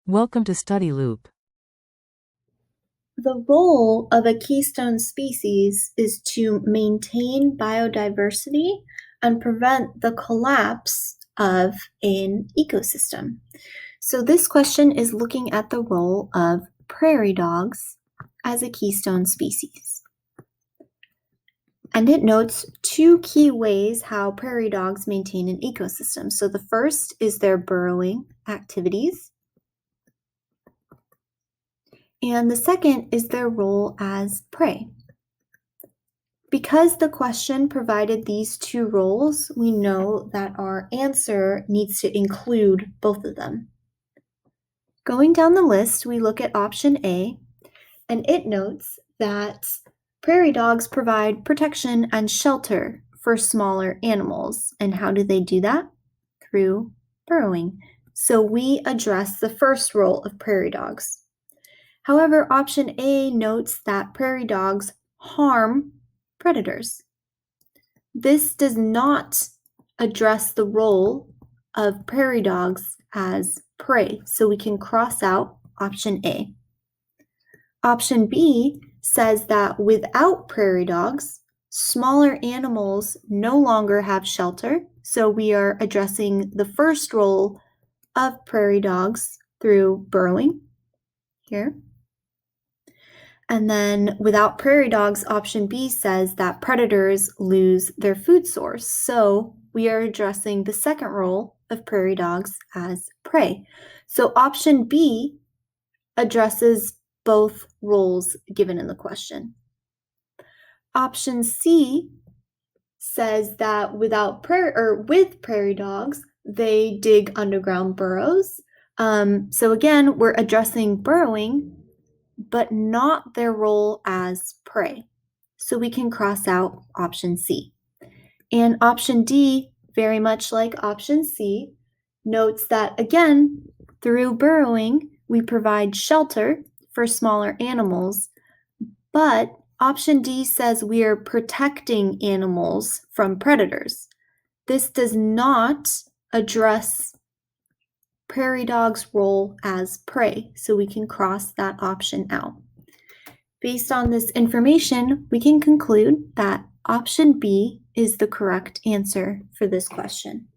Welcome to Study Loop. The role of a keystone species is to maintain biodiversity and prevent the collapse of an ecosystem. So this question is looking at the role of prairie dogs as a keystone species. And it notes two key ways how prairie dogs maintain an ecosystem. So the first is their burrowing activities. And the second is their role as prey. Because the question provided these two roles, we know that our answer needs to include both of them. Going down the list, we look at option A, and it notes that prairie dogs provide protection and shelter for smaller animals. And how do they do that? Through burrowing. So we address the first role of prairie dogs. However, option A notes that prairie dogs harm predators. This does not address the role of prairie dogs as prey, so we can cross out option A. Option B says that without prairie dogs, smaller animals no longer have shelter, so we are addressing the first role of prairie dogs through burrowing here. And then without prairie dogs, option B says that predators lose their food source. So we are addressing the second role of prairie dogs as prey. So option B addresses both roles given in the question. Option C says that with prairie dogs, they dig underground burrows. So again, we're addressing burrowing, but not their role as prey. So we can cross out option C. And option D, very much like option C, notes that again, through burrowing, we provide shelter for smaller animals, but option D says we are protecting animals from predators. This does not address prairie dogs' role as prey, so we can cross that option out. Based on this information, we can conclude that option B is the correct answer for this question.